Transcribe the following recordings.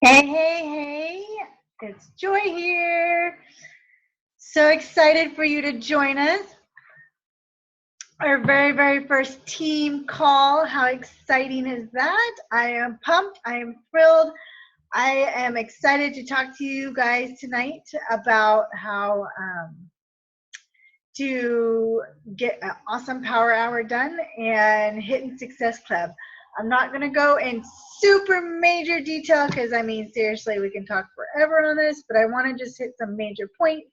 Hey, hey, hey, it's Joy here. So excited for you to join us. Our very first team call. How exciting is that? I am pumped. I am thrilled. I am excited to talk to you guys tonight about how to get an awesome power hour done and hitting Success Club. I'm not going to go in super major detail because, I mean, seriously, we can talk forever on this, but I want to just hit some major points.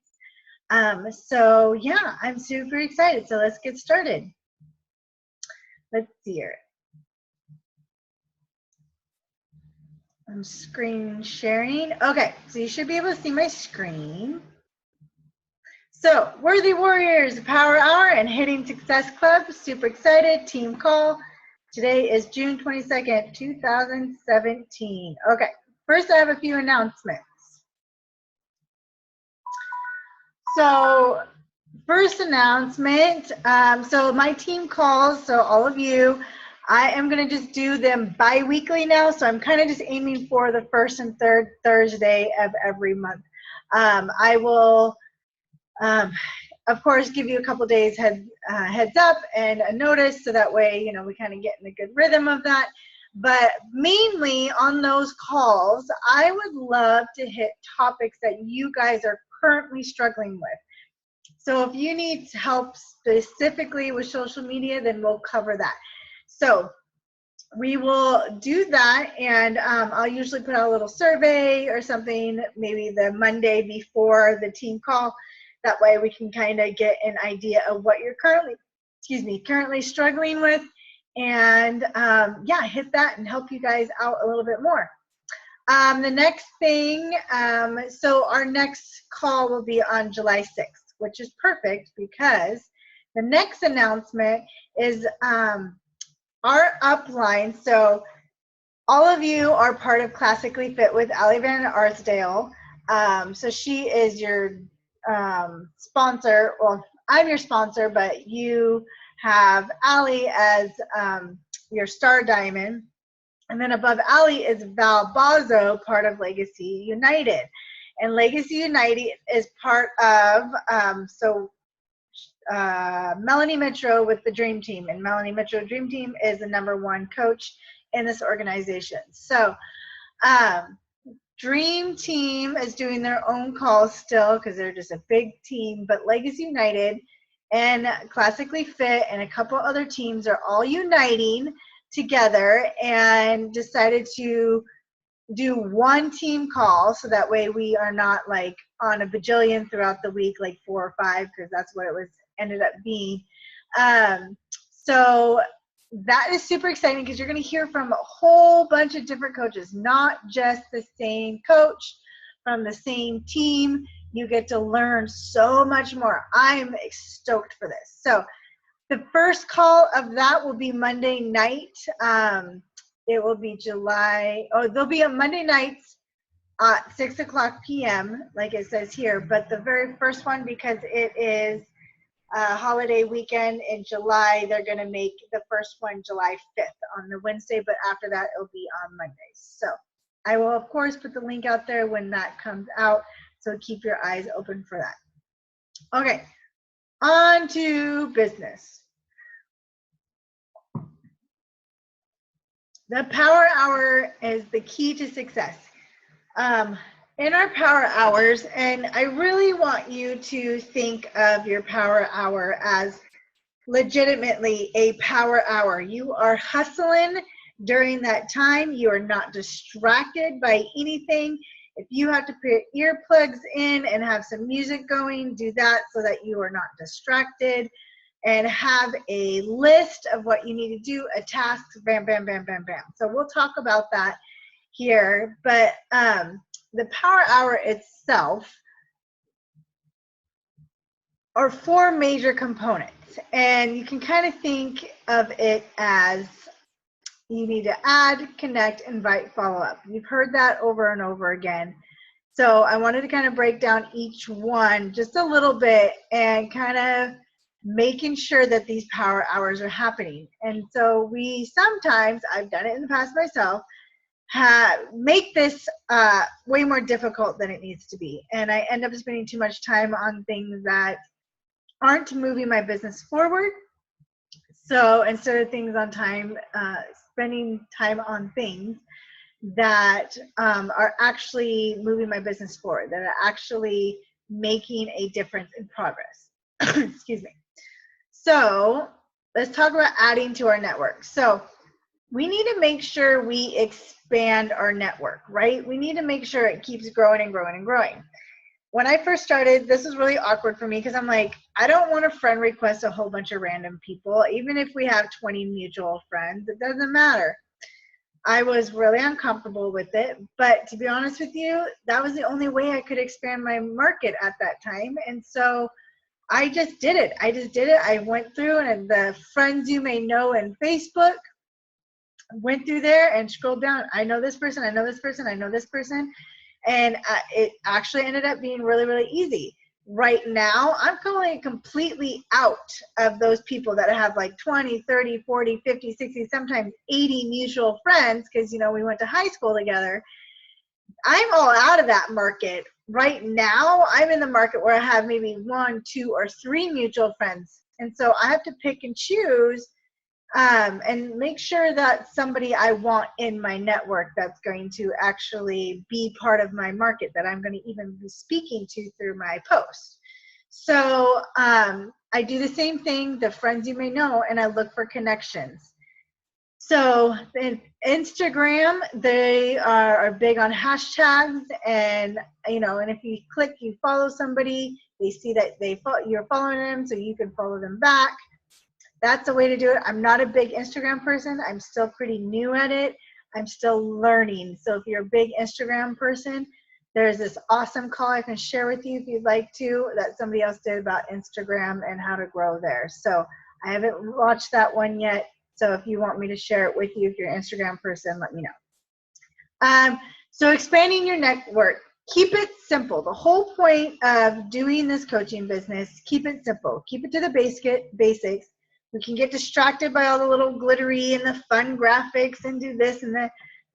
So, yeah, I'm super excited. So let's get started. Let's see here. I'm screen sharing. Okay, so you should be able to see my screen. So, Worthy Warriors, Power Hour and Hitting Success Club. Super excited. Team call. Today is June 22nd, 2017. Okay, first I have a few announcements. So, first announcement, so my team calls, so all of you, I am going to just do them bi-weekly now, so I'm kind of just aiming for the first and third Thursday of every month. I will, of course, give you a couple days heads up and a notice, so that way, you know, we kind of get in a good rhythm of that. But mainly on those calls, I would love to hit topics that you guys are currently struggling with. So if you need help specifically with social media, then we'll cover that. So we will do that, and I'll usually put out a little survey or something, maybe the Monday before the team call. That way we can kind of get an idea of what you're currently struggling with, and yeah, hit that and help you guys out a little bit more. The next thing, so our next call will be on July 6th, which is perfect because the next announcement is our upline. So all of you are part of Classically Fit with Allie Van Arsdale. So she is your sponsor. Well, I'm your sponsor, but you have Allie as your star diamond. And then above Allie is Val Bozzo, part of Legacy United. And Legacy United is part of, Melanie Mitro with the Dream Team. And Melanie Mitro Dream Team is the #1 coach in this organization. So Dream Team is doing their own calls still because they're just a big team. But Legacy United and Classically Fit and a couple other teams are all uniting together and decided to do one team call, so that way we are not like on a bajillion throughout the week, like 4 or 5, because that's what it was ended up being. So that is super exciting because you're going to hear from a whole bunch of different coaches, not just the same coach from the same team. You get to learn so much more. I'm stoked for this. So the first call of that will be Monday night. It will be there'll be a Monday nights at 6:00 p.m. like it says here, but the very first one, because it is a holiday weekend in July, they're going to make the first one July 5th on the Wednesday, but after that it'll be on Mondays. So I will, of course, put the link out there when that comes out, so keep your eyes open for that. Okay, on to business. The power hour is the key to success. In our power hours, and I really want you to think of your power hour as legitimately a power hour. You are hustling during that time. You are not distracted by anything. If you have to put earplugs in and have some music going, do that so that you are not distracted, and have a list of what you need to do, a task, bam, bam, bam, bam, bam. So we'll talk about that here, but the power hour itself are 4 major components, and you can kind of think of it as you need to add, connect, invite, follow up. You've heard that over and over again. So I wanted to kind of break down each one just a little bit and kind of making sure that these power hours are happening. And so we sometimes, I've done it in the past myself, make this way more difficult than it needs to be. And I end up spending too much time on things that aren't moving my business forward. So instead of spending time on things that are actually moving my business forward, that are actually making a difference in progress. Excuse me. So let's talk about adding to our network. So we need to make sure we expand our network, right? We need to make sure it keeps growing and growing and growing. When I first started, this was really awkward for me because I'm like, I don't want to friend request a whole bunch of random people. Even if we have 20 mutual friends, it doesn't matter. I was really uncomfortable with it, but to be honest with you, that was the only way I could expand my market at that time. And so I just did it. I went through, and the friends you may know in Facebook, went through there and scrolled down. I know this person, I know this person, I know this person. And it actually ended up being really, really easy. Right now, I'm going completely out of those people that have like 20, 30, 40, 50, 60, sometimes 80 mutual friends because, you know, we went to high school together. I'm all out of that market. Right now, I'm in the market where I have maybe 1, 2, or 3 mutual friends. And so I have to pick and choose and make sure that somebody I want in my network that's going to actually be part of my market, that I'm going to even be speaking to through my posts. So I do the same thing, the friends you may know, and I look for connections. So in Instagram, they are big on hashtags, and and if you click, you follow somebody, they see that you're following them, so you can follow them back. That's a way to do it. I'm not a big Instagram person. I'm still pretty new at it. I'm still learning. So if you're a big Instagram person, there's this awesome call I can share with you if you'd like to, that somebody else did about Instagram and how to grow there. So I haven't watched that one yet. So if you want me to share it with you, if you're an Instagram person, let me know. So expanding your network. Keep it simple. The whole point of doing this coaching business, keep it simple. Keep it to the basics. We can get distracted by all the little glittery and the fun graphics and do this and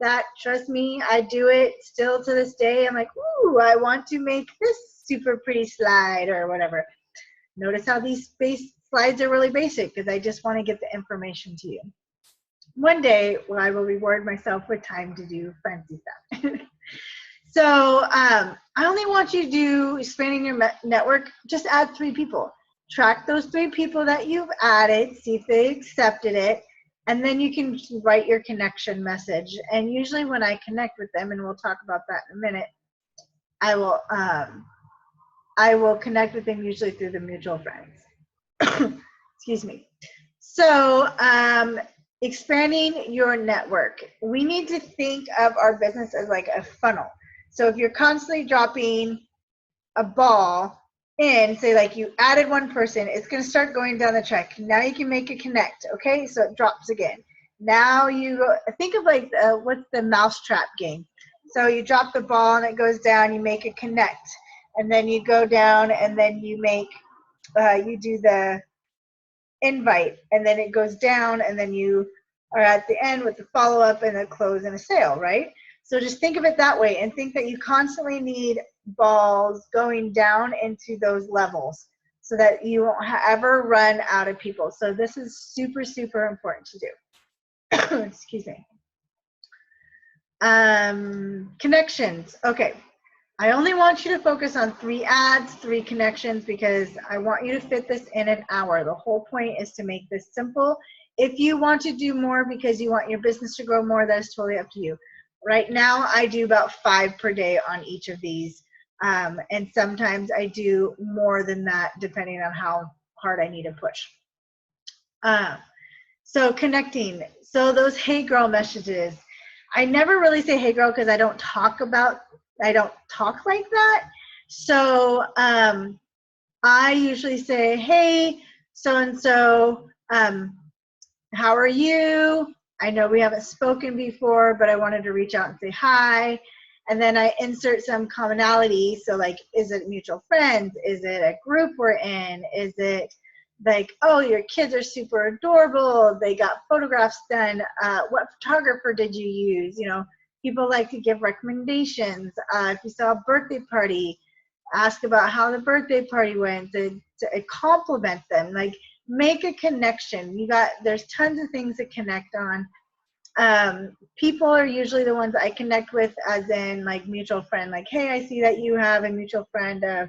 that. Trust me, I do it still to this day. I'm like, ooh, I want to make this super pretty slide or whatever. Notice how these slides are really basic because I just want to get the information to you. One day, I will reward myself with time to do fancy stuff. So I only want you to do expanding your network. Just add 3 people. Track those 3 people that you've added, see if they accepted it, and then you can write your connection message. And usually when I connect with them, and we'll talk about that in a minute, I will connect with them usually through the mutual friends. Excuse me. So expanding your network. We need to think of our business as like a funnel. So if you're constantly dropping a ball in, say like you added 1 person, it's going to start going down the track. Now you can make it connect, okay? So it drops again. Now you think of like what's the mousetrap game? So you drop the ball and it goes down, you make it connect. And then you go down and then you make, you do the invite, and then it goes down, and then you are at the end with the follow-up and a close and a sale, right? So just think of it that way and think that you constantly need balls going down into those levels so that you won't ever run out of people. So this is super, super important to do. Excuse me. Connections. Okay. I only want you to focus on 3 ads, 3 connections, because I want you to fit this in an hour. The whole point is to make this simple. If you want to do more because you want your business to grow more, that's totally up to you. Right now, I do about 5 per day on each of these. And sometimes I do more than that depending on how hard I need to push. So connecting. So those hey girl messages. I never really say hey girl because I don't talk like that. So I usually say, hey, so-and-so, how are you? I know we haven't spoken before, but I wanted to reach out and say hi. And then I insert some commonality. So like, is it mutual friends? Is it a group we're in? Is it like, oh, your kids are super adorable. They got photographs done. What photographer did you use? You know, People like to give recommendations. If you saw a birthday party, ask about how the birthday party went, to compliment them, like make a connection. There's tons of things to connect on. People are usually the ones I connect with as in like mutual friend, like, hey, I see that you have a mutual friend of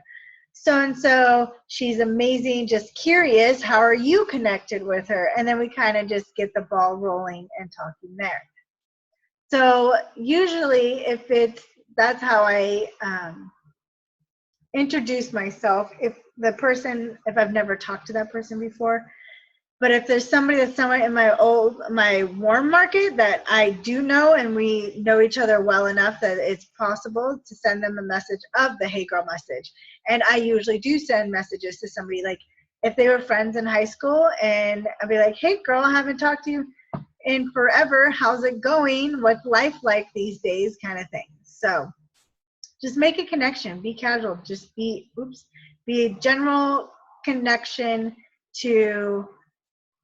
so-and-so, she's amazing, just curious, how are you connected with her? And then we kind of just get the ball rolling and talking there. So usually that's how I introduce myself. If I've never talked to that person before, but if there's somebody that's somewhere in my warm market that I do know and we know each other well enough that it's possible to send them a message of the hey girl message. And I usually do send messages to somebody, like if they were friends in high school, and I'll be like, hey girl, I haven't talked to you in forever. How's it going? What's life like these days, kind of thing. So just make a connection, be casual, just be a general connection to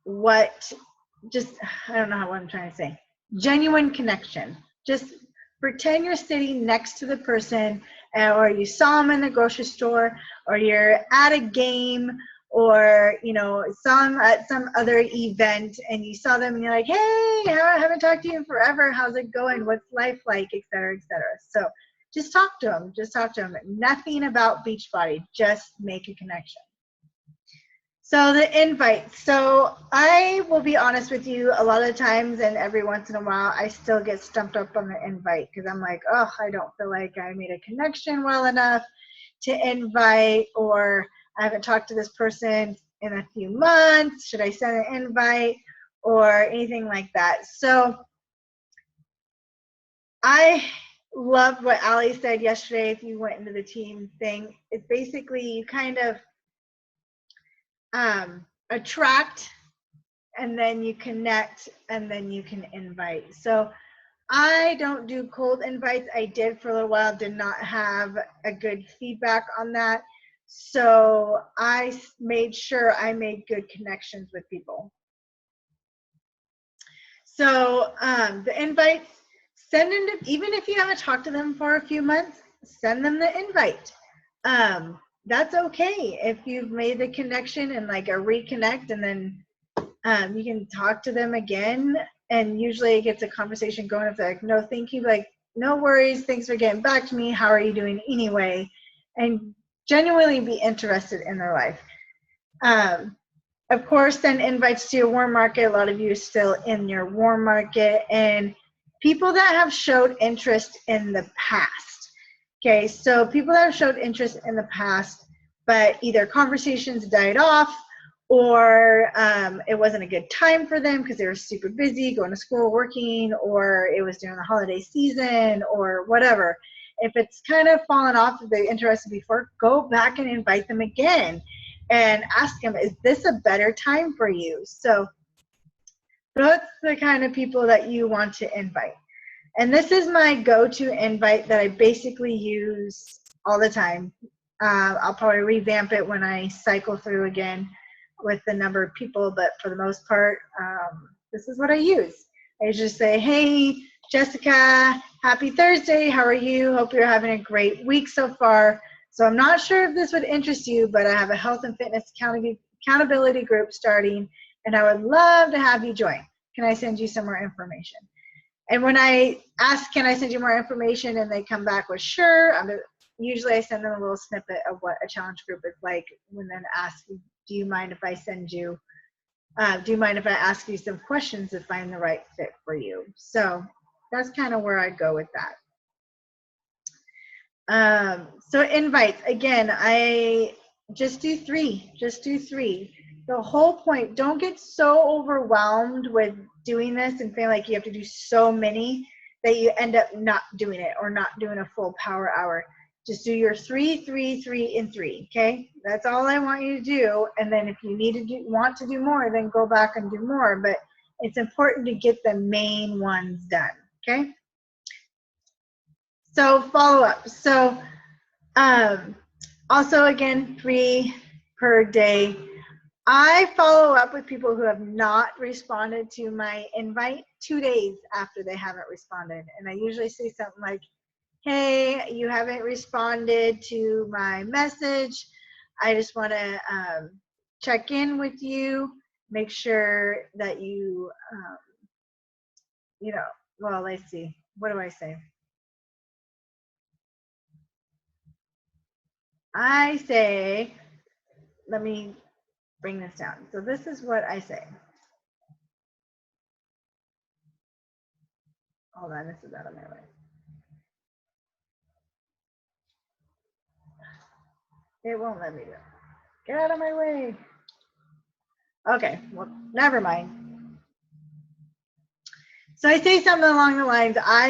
I don't know what I'm trying to say. Genuine connection. Just pretend you're sitting next to the person, or you saw them in the grocery store, or you're at a game, or saw them at some other event, and you saw them and you're like, hey, I haven't talked to you in forever. How's it going? What's life like? Et cetera, et cetera. So just talk to them. Just talk to them. Nothing about Beachbody. Just make a connection. So the invite. So I will be honest with you, a lot of times and every once in a while, I still get stumped up on the invite because I'm like, oh, I don't feel like I made a connection well enough to invite, or I haven't talked to this person in a few months. Should I send an invite or anything like that? So I love what Ali said yesterday. If you went into the team thing, it's basically you kind of attract, and then you connect, and then you can invite. So I don't do cold invites. I did for a little while, did not have a good feedback on that. So I made sure I made good connections with people. So the invites, send them to, even if you haven't talked to them for a few months, send them the invite. That's okay if you've made the connection and like a reconnect, and then you can talk to them again, and usually it gets a conversation going. If they're like, no, thank you, like, no worries, thanks for getting back to me, how are you doing anyway? And genuinely be interested in their life. Of course, send invites to your warm market. A lot of you are still in your warm market, and people that have showed interest in the past. Okay, so people that have showed interest in the past, but either conversations died off, or it wasn't a good time for them because they were super busy going to school, working, or it was during the holiday season or whatever. If it's kind of fallen off, if they're interested before, go back and invite them again and ask them, is this a better time for you? So that's the kind of people that you want to invite. And this is my go-to invite that I basically use all the time. I'll probably revamp it when I cycle through again with the number of people, but for the most part, this is what I use. I just say, hey, Jessica, happy Thursday, how are you? Hope you're having a great week so far. So I'm not sure if this would interest you, but I have a health and fitness accountability group starting, and I would love to have you join. Can I send you some more information? And when I ask, can I send you more information, and they come back with sure, usually I send them a little snippet of what a challenge group is like, and then ask, do you mind if I send you, do you mind if I ask you some questions to find the right fit for you? So that's kind of where I go with that. So invites, again, I just do 3, just do 3. The whole point, don't get so overwhelmed with doing this and feeling like you have to do so many that you end up not doing it or not doing a full power hour. Just do your 3, 3, 3, and 3, okay? That's all I want you to do. And then if you need to want to do more, then go back and do more. But it's important to get the main ones done, okay? So follow up. So also, again, 3 per day. I follow up with people who have not responded to my invite. 2 days after they haven't responded. And I usually say something like, hey, you haven't responded to my message. I just want to check in with you, make sure that you, you know, well, let's see. What do I say? I say, let me bring this down. So this is what I say. Hold on, this is out of my way. It won't let me do it. Get out of my way. Okay, well, never mind. So I say something along the lines, I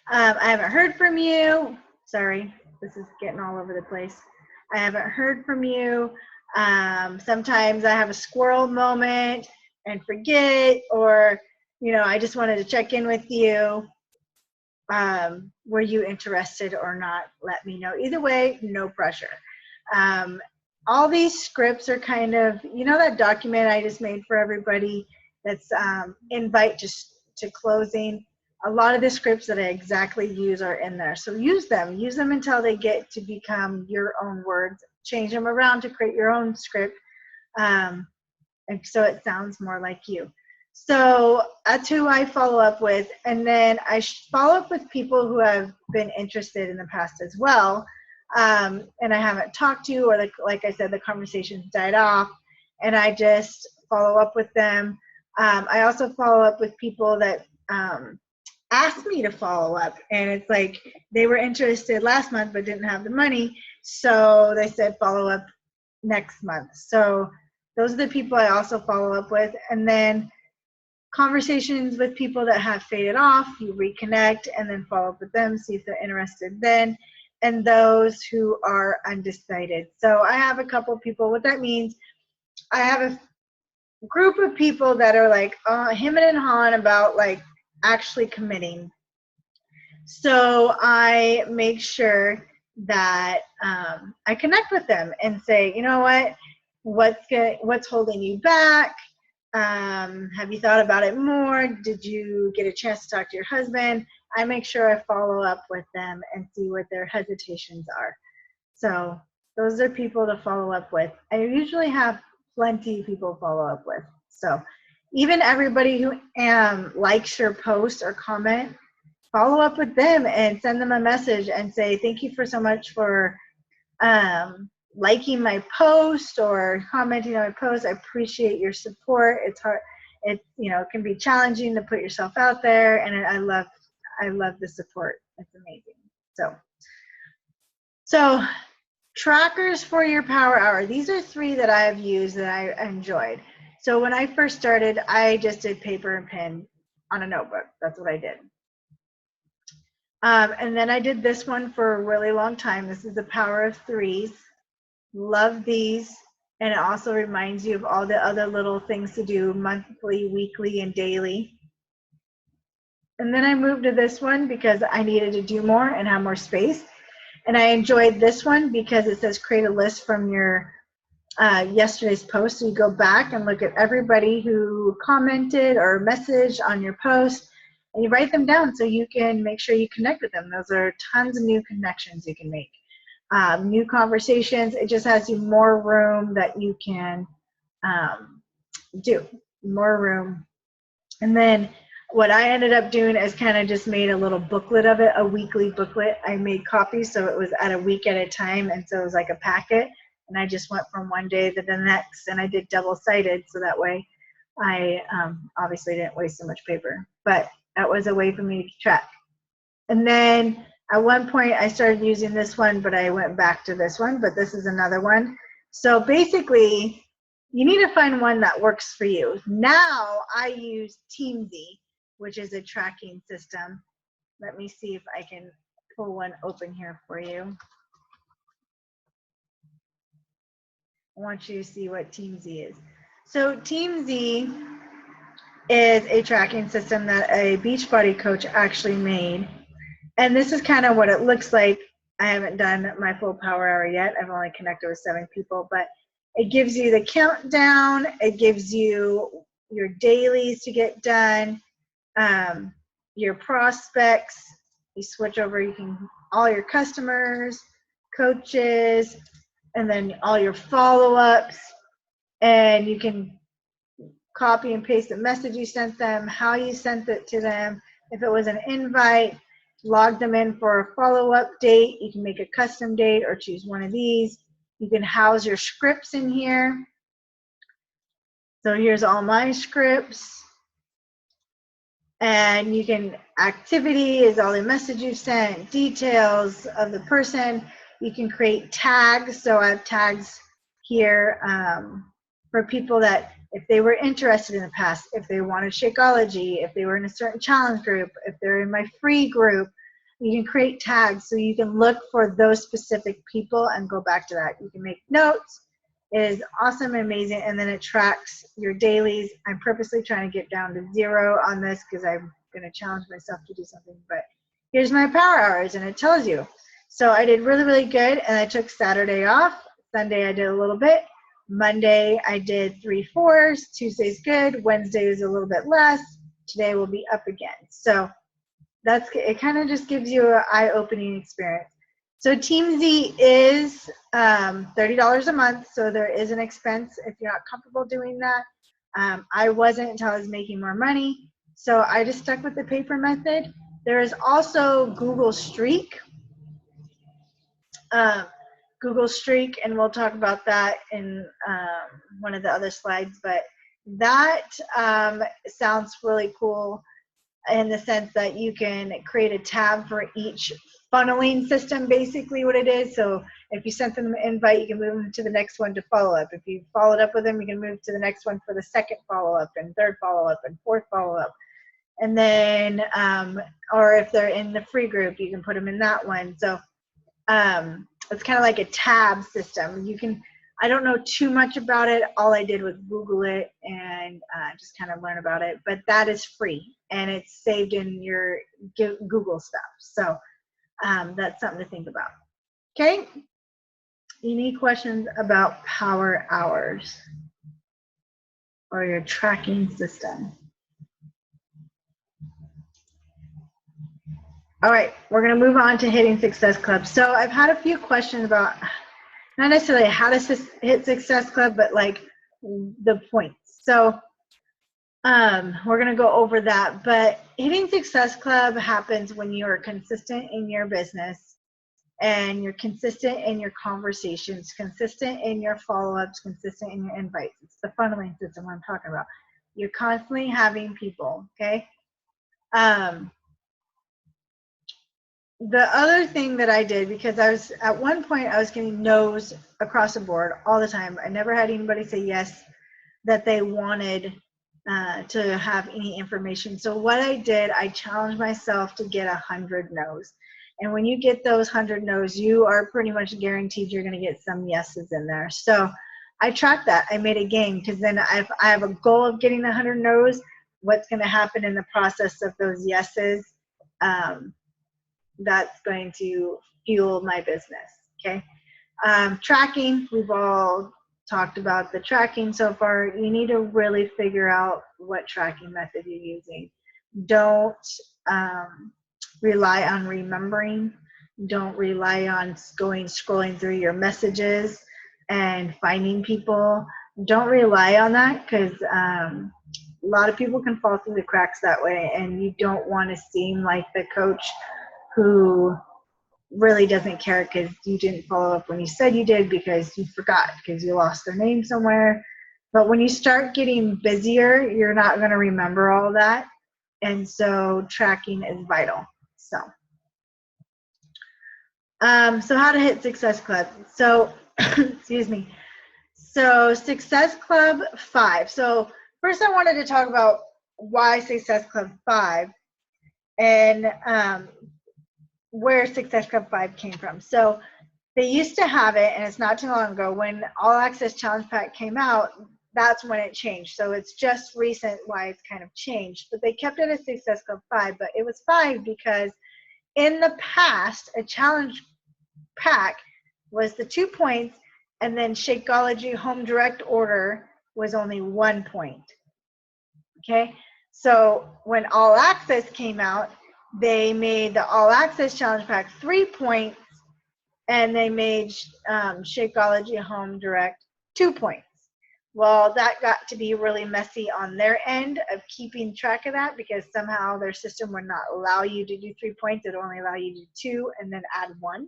haven't heard from you. Sorry, this is getting all over the place. I haven't heard from you. Sometimes I have a squirrel moment and forget, or, you know, I just wanted to check in with you. Were you interested or not? Let me know. Either way, no pressure. All these scripts are kind of, you know, that document I just made for everybody that's invite just to closing. A lot of the scripts that I exactly use are in there. So use them until they get to become your own words. Change them around to create your own script. And so it sounds more like you. So that's who I follow up with. And then I follow up with people who have been interested in the past as well. And I haven't talked to, or like I said, the conversation's died off, and I just follow up with them. I also follow up with people that asked me to follow up, and it's like they were interested last month but didn't have the money, so they said follow up next month. So those are the people I also follow up with. And then conversations with people that have faded off, you reconnect and then follow up with them, see if they're interested then. And those who are undecided. So I have a couple people. What that means, I have a group of people that are like hemming and hawing about like actually committing. So I make sure that I connect with them and say, you know what, what's holding you back? Have you thought about it more? Did you get a chance to talk to your husband? I make sure I follow up with them and see what their hesitations are. So those are people to follow up with. I usually have plenty of people to follow up with. So even everybody who likes your post or comment, follow up with them and send them a message and say, thank you for so much for liking my post or commenting on my post. I appreciate your support. It's hard. It, you know, it can be challenging to put yourself out there, and I love the support. It's amazing. So trackers for your power hour. These are 3 that I've used that I enjoyed. So when I first started, I just did paper and pen on a notebook. That's what I did. And then I did this one for a really long time. This is the Power of Threes. Love these. And it also reminds you of all the other little things to do monthly, weekly, and daily. And then I moved to this one because I needed to do more and have more space. And I enjoyed this one because it says create a list from your yesterday's post. So you go back and look at everybody who commented or messaged on your post, and you write them down so you can make sure you connect with them. Those are tons of new connections you can make. New conversations. It just has you more room that you can do, more room. And then what I ended up doing is kind of just made a little booklet of it, a weekly booklet. I made copies so it was at a week at a time, and so it was like a packet, and I just went from one day to the next, and I did double-sided so that way I obviously didn't waste so much paper, but that was a way for me to track. And then at one point I started using this one, but I went back to this one, but this is another one. So basically you need to find one that works for you. Now I use Teamzy, which is a tracking system. Let me see if I can pull one open here for you. I want you to see what Teamzy is. So Teamzy is a tracking system that a Beachbody coach actually made. And this is kind of what it looks like. I haven't done my full power hour yet. I've only connected with 7 people, but it gives you the countdown. It gives you your dailies to get done. your prospects, you switch over, you can, all your customers, coaches, and then all your follow-ups, and you can copy and paste the message you sent them, how you sent it to them. If it was an invite, log them in for a follow-up date. You can make a custom date or choose one of these. You can house your scripts in here. So here's all my scripts. And you can, activity is all the message you sent, details of the person. You can create tags. So I have tags here for people that, if they were interested in the past, if they wanted Shakeology, if they were in a certain challenge group, if they're in my free group, you can create tags so you can look for those specific people and go back to that. You can make notes. It is awesome and amazing, and then it tracks your dailies. I'm purposely trying to get down to 0 on this because I'm going to challenge myself to do something, but here's my power hours, and it tells you. So I did really, really good, and I took Saturday off. Sunday I did a little bit. Monday I did 3/4. Tuesday's good. Wednesday is a little bit less. Today will be up again. So that's, it kind of just gives you an eye-opening experience. So TeamZ is $30 a month, so there is an expense if you're not comfortable doing that. I wasn't until I was making more money, so I just stuck with the paper method. There is also Google Streak. Google Streak, and we'll talk about that in one of the other slides, but that sounds really cool in the sense that you can create a tab for each funneling system, basically what it is. So if you sent them an invite, you can move them to the next one to follow up. If you followed up with them, you can move to the next one for the second follow-up and third follow-up and fourth follow-up. And then, or if they're in the free group, you can put them in that one. So it's kind of like a tab system. You can, I don't know too much about it. All I did was Google it and just kind of learn about it. But that is free, and it's saved in your Google stuff. So that's something to think about. Okay? Any questions about power hours or your tracking system? All right, we're going to move on to hitting Success Club. So I've had a few questions about not necessarily how to hit Success Club, but like the points. So we're going to go over that. But hitting Success Club happens when you are consistent in your business and you're consistent in your conversations, consistent in your follow-ups, consistent in your invites. It's the funneling system I'm talking about. You're constantly having people, okay? The other thing that I did, because I was, at one point I was getting no's across the board all the time. I never had anybody say yes that they wanted to have any information. So what I did, I challenged myself to get 100 no's. And when you get those 100 no's, you are pretty much guaranteed you're going to get some yeses in there. So I tracked that. I made a game, because then I have a goal of getting 100 no's. What's going to happen in the process of those yeses? That's going to fuel my business, okay? Tracking, we've all talked about the tracking so far. You need to really figure out what tracking method you're using. Don't rely on remembering. Don't rely on scrolling through your messages and finding people. Don't rely on that, because a lot of people can fall through the cracks that way, and you don't want to seem like the coach who really doesn't care because you didn't follow up when you said you did, because you forgot, because you lost their name somewhere. But when you start getting busier, you're not going to remember all that. And so tracking is vital. So how to hit Success Club. So, excuse me. So Success Club 5. So first I wanted to talk about why Success Club 5 and where Success Club 5 came from. So they used to have it, and it's not too long ago, when All Access Challenge Pack came out, that's when it changed. So it's just recent why it's kind of changed. But they kept it as Success Club 5, but it was 5 because in the past, a challenge pack was the 2 points, and then Shakeology Home Direct Order was only 1 point. Okay? So when All Access came out, they made the All Access Challenge Pack 3 points, and they made Shakeology Home Direct 2 points. Well, that got to be really messy on their end of keeping track of that, because somehow their system would not allow you to do 3 points. It would only allow you to do 2 and then add 1.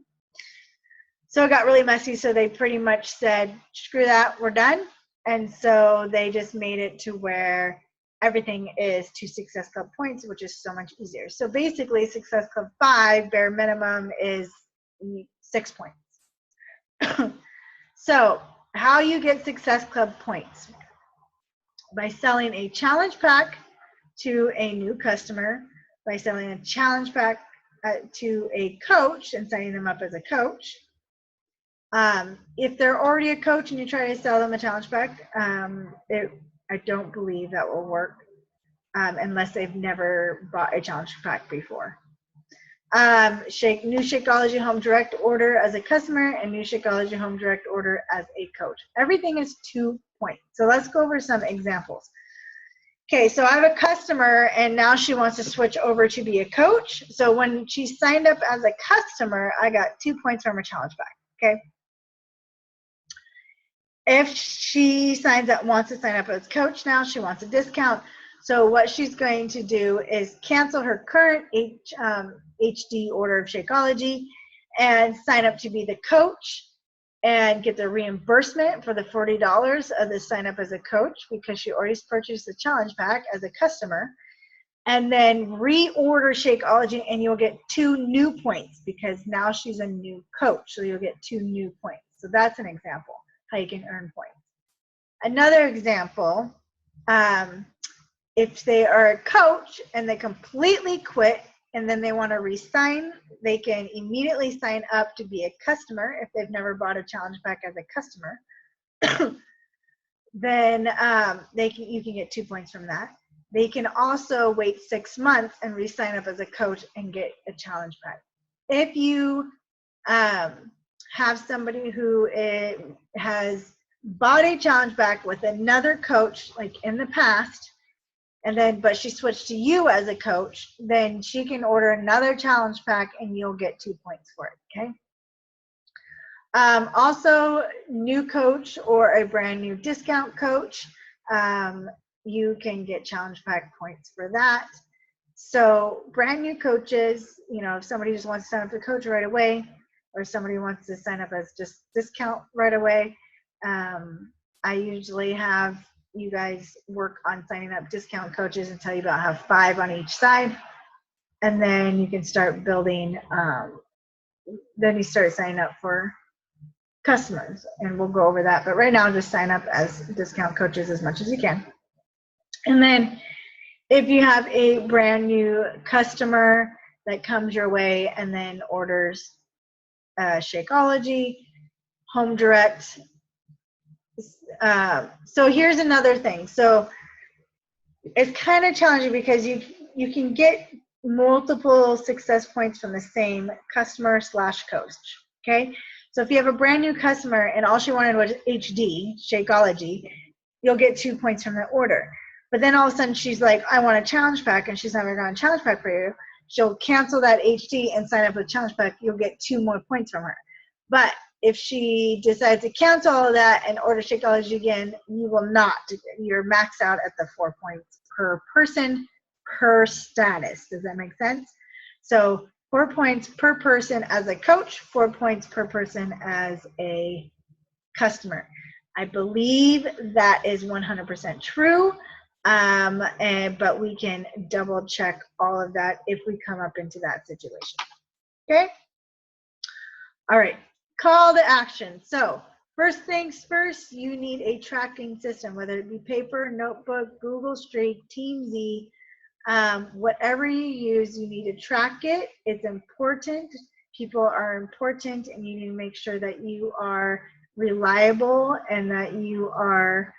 So it got really messy. So they pretty much said, screw that, we're done. And so they just made it to where everything is 2 Success Club points, which is so much easier. So basically, Success Club 5, bare minimum, is 6 points. So how you get Success Club points? By selling a challenge pack to a new customer, by selling a challenge pack to a coach and signing them up as a coach. If they're already a coach and you try to sell them a challenge pack, I don't believe that will work unless they've never bought a challenge pack before. New Shakeology Home Direct order as a customer and new Shakeology Home Direct order as a coach. Everything is 2 points. So let's go over some examples. Okay, so I have a customer and now she wants to switch over to be a coach. So when she signed up as a customer, I got 2 points from her challenge pack. Okay. If she wants to sign up as coach now, she wants a discount. So what she's going to do is cancel her current HD order of Shakeology and sign up to be the coach and get the reimbursement for the $40 of the sign up as a coach, because she already purchased the challenge pack as a customer, and then reorder Shakeology and you'll get 2 new points because now she's a new coach. So you'll get 2 new points. So that's an example how you can earn points. Another example, if they are a coach and they completely quit and then they want to re-sign, they can immediately sign up to be a customer if they've never bought a challenge pack as a customer. Then you can get 2 points from that. They can also wait 6 months and re-sign up as a coach and get a challenge pack. If you have somebody who has bought a challenge pack with another coach, like in the past, but she switched to you as a coach, then she can order another challenge pack and you'll get 2 points for it, okay? Also, new coach or a brand new discount coach, you can get challenge pack points for that. So brand new coaches, if somebody just wants to sign up as a coach right away, or somebody wants to sign up as just discount right away, I usually have you guys work on signing up discount coaches until you about have 5 on each side, and then you can start building, then you start signing up for customers, and we'll go over that. But right now, just sign up as discount coaches as much as you can. And then if you have a brand new customer that comes your way and then orders Shakeology, Home Direct. So here's another thing. So it's kind of challenging because you can get multiple success points from the same customer / coach. Okay. So if you have a brand new customer and all she wanted was HD, Shakeology, you'll get 2 points from the order. But then all of a sudden she's like, I want a challenge pack, and she's never gotten a challenge pack for you. She'll cancel that HD and sign up with a challenge pack. You'll get 2 more points from her. But if she decides to cancel all of that and order Shakeology again, you will not. You're maxed out at the 4 points per person per status. Does that make sense? So 4 points per person as a coach, 4 points per person as a customer. I believe that is 100% true, but we can double check all of that if we come up into that situation. Okay? All right, call to action. So first things first, you need a tracking system, whether it be paper, notebook, Google Streak, TeamZ, whatever you use, you need to track it. It's important. People are important, and you need to make sure that you are reliable and that you are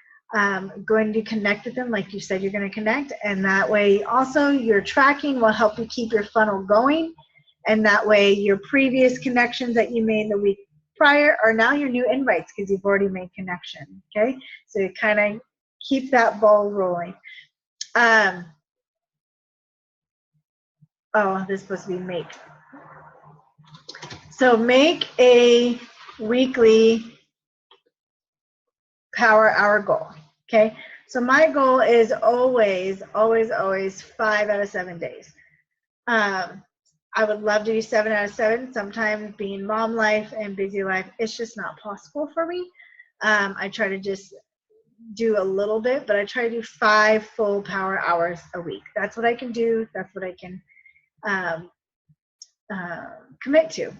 going to connect with them like you said you're going to connect. And that way also your tracking will help you keep your funnel going. And that way your previous connections that you made the week prior are now your new invites because you've already made connection. Okay, so you kind of keep that ball rolling. Oh, this is supposed to be make. So make a weekly power hour goal. Okay. So my goal is always, always, always 5 out of 7 days. I would love to do 7 out of 7. Sometimes being mom life and busy life, it's just not possible for me. I try to just do a little bit, but I try to do 5 full power hours a week. That's what I can do. That's what I can commit to.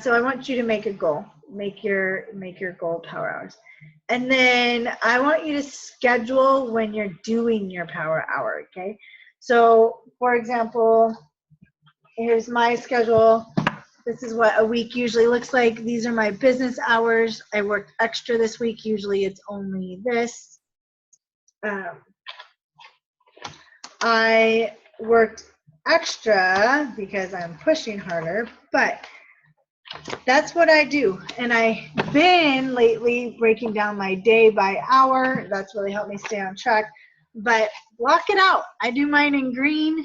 So I want you to make a goal. Make your goal power hours. And then I want you to schedule when you're doing your power hour, okay? So, for example, here's my schedule. This is what a week usually looks like. These are my business hours. I worked extra this week. Usually it's only this. I worked extra because I'm pushing harder, but that's what I do. And I've been lately breaking down my day by hour. That's really helped me stay on track. But block it out. I do mine in green.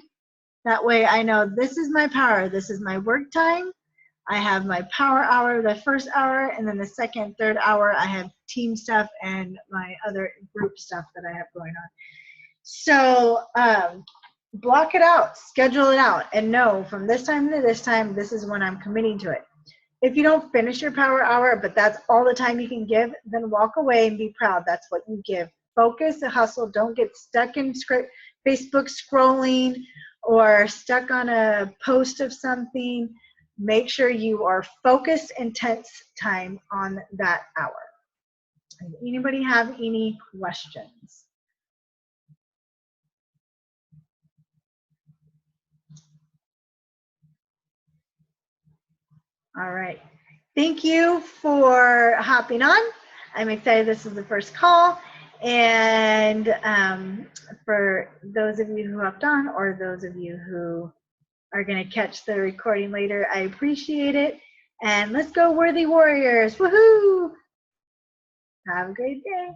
That way I know this is my power. This is my work time. I have my power hour, the first hour, and then the second, third hour, I have team stuff and my other group stuff that I have going on. So block it out, schedule it out, and know from this time to this time, this is when I'm committing to it. If you don't finish your power hour, but that's all the time you can give, then walk away and be proud. That's what you give. Focus, hustle. Don't get stuck in Facebook scrolling or stuck on a post of something. Make sure you are focused, intense time on that hour. Does anybody have any questions? All right. Thank you for hopping on. I'm excited this is the first call. And for those of you who hopped on or those of you who are going to catch the recording later, I appreciate it. And let's go, Worthy Warriors. Woohoo! Have a great day.